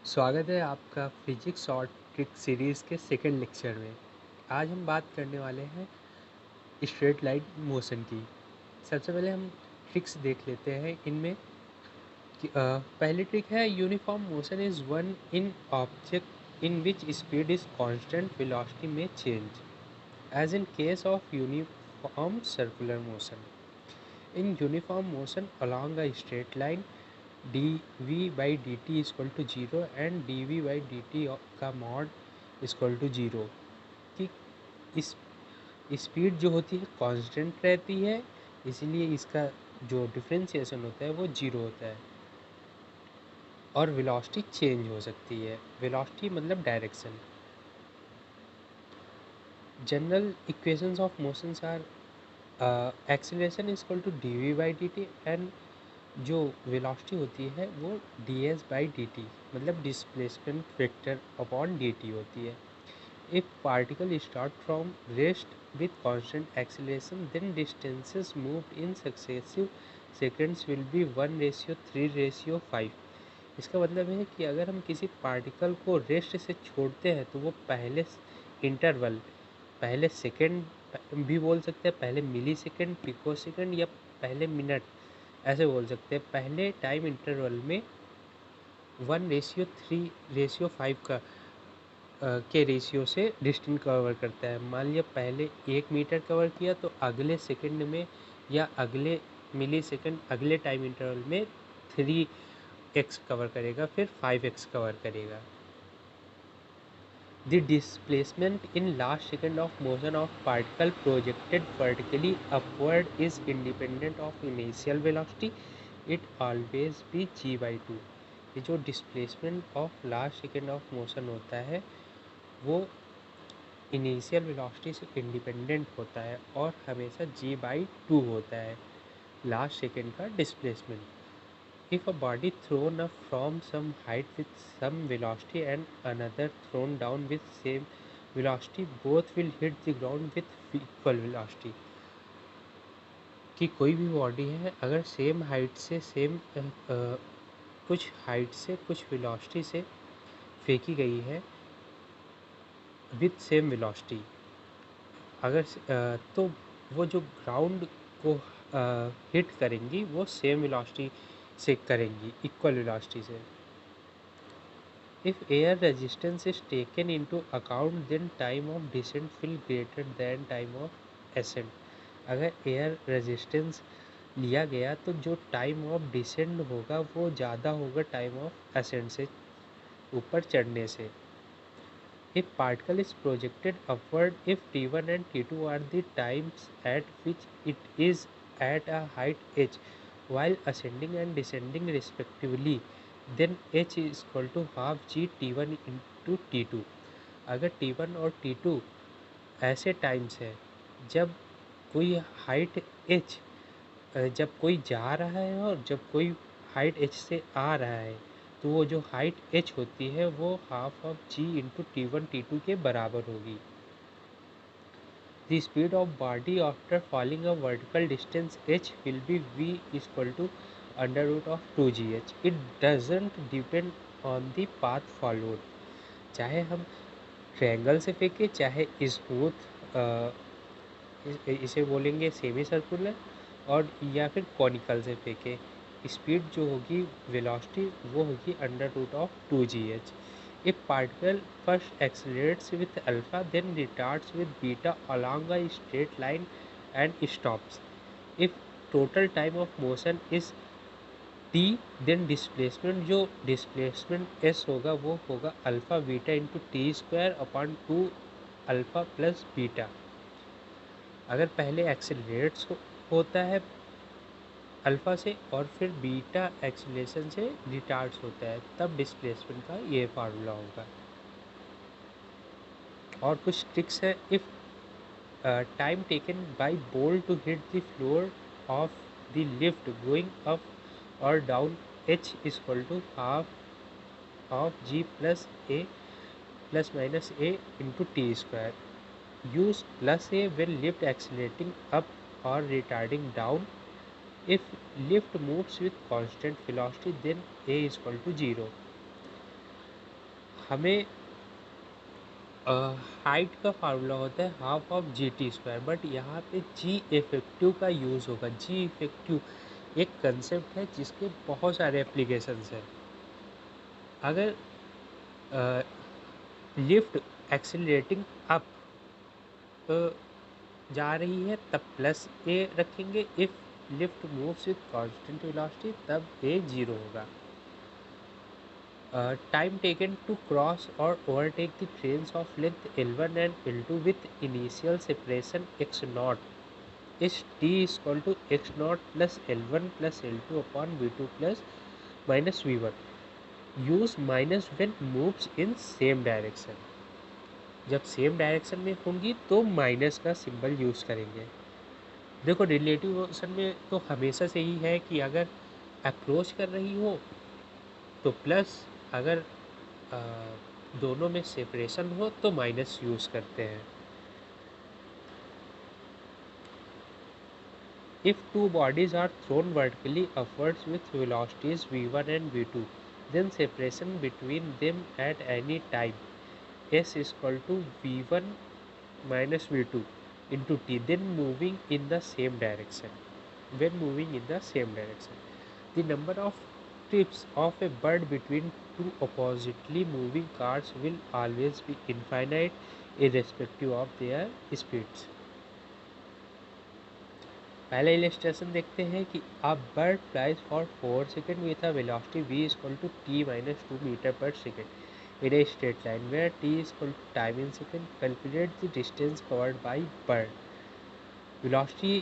स्वागत है आपका फिजिक्स और ट्रिक सीरीज़ के सेकंड लेक्चर में। आज हम बात करने वाले हैं स्ट्रेट लाइन मोशन की। सबसे पहले हम ट्रिक्स देख लेते हैं इनमें पहली ट्रिक है uniform motion is one in object in which speed is constant velocity में change as in case of uniform circular motion. In uniform motion along a straight line dv by d t equal to zero and dv by d t का mod equal to zero कि इस speed जो होती है constant रहती है, इसीलिए इसका जो डिफरेंशिएशन होता है वो जीरो होता है और वेलोसिटी चेंज हो सकती है। वेलोसिटी मतलब direction. General equations of motions are acceleration is equal to d v by d t and जो वेलोसिटी होती है वो d s by d t मतलब displacement vector upon d t होती है। If particle start from rest with constant acceleration then distances moved in successive seconds will be 1:3:5। इसका मतलब है कि अगर हम किसी पार्टिकल को रेस्ट से छोड़ते हैं तो वो पहले इंटरवल, पहले सेकंड भी बोल सकते हैं, पहले मिली सेकेंड, पिको सेकेंड या पहले मिनट ऐसे बोल सकते हैं, पहले टाइम इंटरवल में 1:3:5 का के रेशियो से डिस्टेंस कवर करता है। मान लिया पहले 1 मीटर कवर किया तो अगले सेकंड में या अगले मिली सेकंड अगले टाइम इंटरवल में 3x कवर करेगा, फिर 5x कवर करेगा। The displacement in last second of motion of particle projected vertically upward is independent of initial velocity. It always be g/2। ये जो displacement of last second of motion होता है वो initial velocity से independent होता है और हमेशा g/2 होता है लास्ट सेकेंड का displacement. If a body thrown up from some height with some velocity and another thrown down with same velocity, both will hit the ground with equal velocity। कि कोई भी बॉडी है अगर same height से कुछ height से कुछ velocity से फेंकी गई है विथ सेम वेलोसिटी, अगर तो वो जो ग्राउंड को हिट करेंगी वो सेम वेलोसिटी से करेंगी, इक्वल वेलोसिटी से। If air resistance is taken into account then time of descent will greater than time of ascent। अगर एयर रेजिस्टेंस लिया गया तो जो टाइम ऑफ डिसेंड होगा वो ज़्यादा होगा टाइम ऑफ असेंड से, ऊपर चढ़ने से। If particle is projected upward, if t1 and t2 are the times at which it is at a height h while ascending and descending respectively, then h is equal to half g t1 into t2। अगर t1 और t2 ऐसे times है जब कोई height h, जब कोई जा रहा है और जब कोई हाइट h से आ रहा है, तो वो जो हाइट h होती है वो half of g into t one t two के बराबर होगी। The speed of body after falling a vertical distance h will be v equal to under root of 2gh। It doesn't depend on the path followed. चाहे हम triangle से फेंके, चाहे smooth इसे बोलेंगे सेमी सर्कुलर, और या फिर कॉनिकल से फेंके, स्पीड जो होगी वेलोसिटी वो होगी under root of 2gh। If particle first accelerates with alpha then retards with beta along a straight line and stops। If total time of motion is t then displacement, जो displacement s होगा वो होगा alpha beta into t square upon 2 alpha plus beta. अगर पहले accelerates होता है alpha से और फिर बीटा एक्सेलरेशन से रिटार्ड्स होता है, तब डिस्प्लेसमेंट का ये फार्मूला होगा। और कुछ ट्रिक्स है। If time taken by ball to hit the floor of the lift going up और down h is equal to half of g plus a plus minus a into t square. Use plus a when lift accelerating up or retarding down। If lift moves with constant velocity then a is equal to 0। हमें height का formula होता है half of G T square, but यहाँ पे जी effective का use होगा। जी effective एक concept है जिसके बहुत सारे एप्लीकेशंस हैं। अगर लिफ्ट एक्सेलरेटिंग अप जा रही है तब प्लस ए रखेंगे, if lift moves with constant velocity तब ए जीरो होगा। टाइम टेकन टू क्रॉस और overtake the trains of length L1 and L2 with initial separation x not is t equal to x not plus L1 plus L2 upon V2 plus minus V1। Use minus when moves in same direction. जब same direction में होंगी तो minus का symbol use करेंगे। देखो relative motion में तो हमेशा से ही है कि अगर अप्रोच कर रही हो तो प्लस, अगर अ, दोनों में सेपरेशन हो तो माइनस यूज़ करते हैं। If two bodies are thrown vertically upwards with velocities v1 and v2, then separation between them at any time s is equal to v1 minus v2 into t, then moving in the same direction. When moving in the same direction, the number of trips of a bird between two oppositely moving cars will always be infinite irrespective of their speeds. पहला illustration देखते हैं कि a bird flies for 4 seconds with a velocity v is equal to t minus 2 meter per second in a straight line where t is equal to time in second. Calculate the distance covered by bird. velocity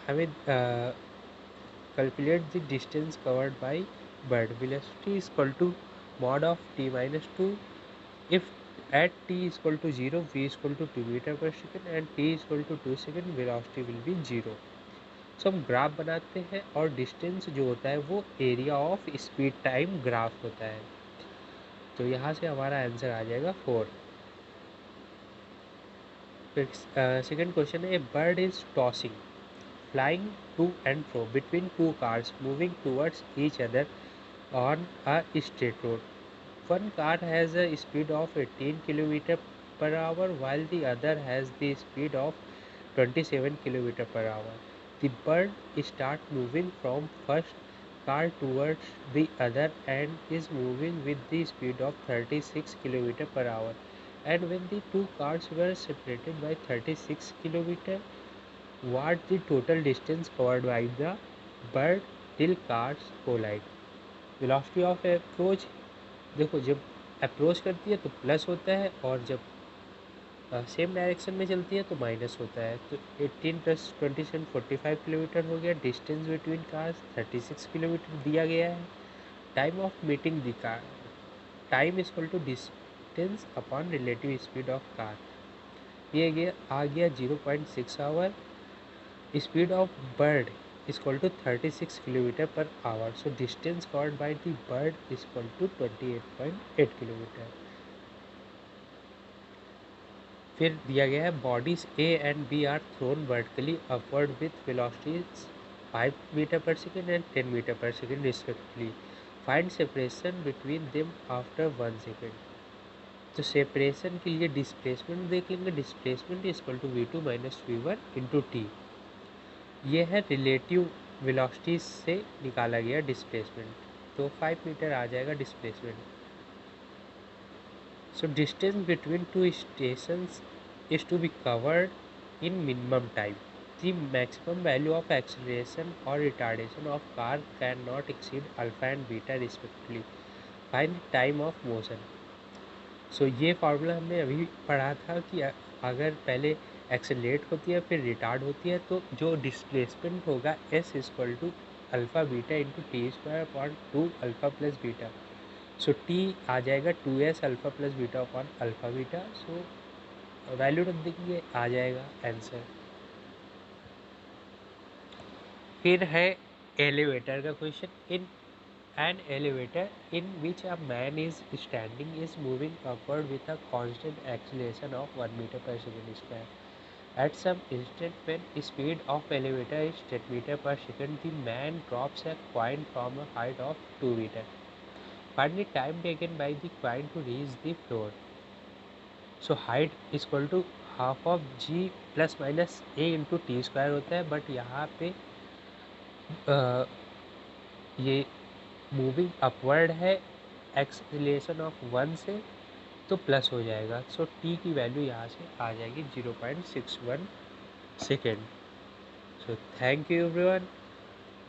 हमें calculate the distance covered by bird. Velocity is equal to mod of t minus 2 if at t is equal to 0 v is equal to 2 meter per second and t is equal to 2 second, velocity will be 0. सो हम graph बनाते हैं और distance जो होता है वो area of speed time graph होता है। तो यहाँ से हमारा आंसर आ जाएगा 4। फिर सेकेंड क्वेश्चन है, a bird is tossing flying to and fro between two cars moving towards each other on a straight road. One car has a speed of 18 km per hour while the other has the speed of 27 km per hour. The bird starts moving from first car towards the other and is moving with the speed of 36 km per hour. And when the two cars were separated by 36 km, what the total distance covered by the bird till cars collide. velocity of approach, देखो जब approach करती है तो plus होता है और जब same direction में चलती है तो माइनस होता है। तो 18 प्लस 27 45 किलोमीटर हो गया। डिस्टेंस बिटवीन कार्स 36 किलोमीटर दिया गया है। Time of meeting the car, time is equal to distance upon relative speed of car, ये गया आ गया 0.6 hour. Speed of bird is equal to 36 km per hour. So distance covered by the bird is equal to 28.8 km. फिर दिया गया है bodies A and B are thrown vertically upward with velocities 5 meter per second and 10 meter per second respectively. Find separation between them after 1 second. तो separation के लिए displacement देख लेंगे। Displacement is equal to v2 minus v1 into t. ये है relative velocity से निकाला गया डिस्प्लेसमेंट। तो 5 मीटर आ जाएगा displacement. So distance between two stations is to be covered in minimum time. The maximum value of acceleration और retardation of car can not exceed alpha and beta respectively. Find time of motion. So ये formula हमने अभी पढ़ा था कि अगर पहले accelerate होती है फिर रिटार्ड होती है तो जो डिस्प्लेसमेंट होगा s equal to alpha beta into t square upon 2 alpha plus beta. So t आ जाएगा 2s alpha plus beta upon alpha beta. So value रख देंगे, आ जाएगा आंसर। फिर है एलिवेटर का question. In an elevator in which a man is standing is moving upward with a constant acceleration of 1 meter per second square. At some instant when speed of elevator is 10 meter per second, the man drops a coin from a height of 2 meter. Find the time taken by the coin to reach the floor. So height is equal to half of g plus minus a into t square होता है, बट यहाँ पे ये moving upward है acceleration of 1 से, तो plus हो जाएगा। सो टी की वैल्यू यहाँ से आ जाएगी 0.61 second. So thank you everyone.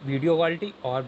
Video quality और भी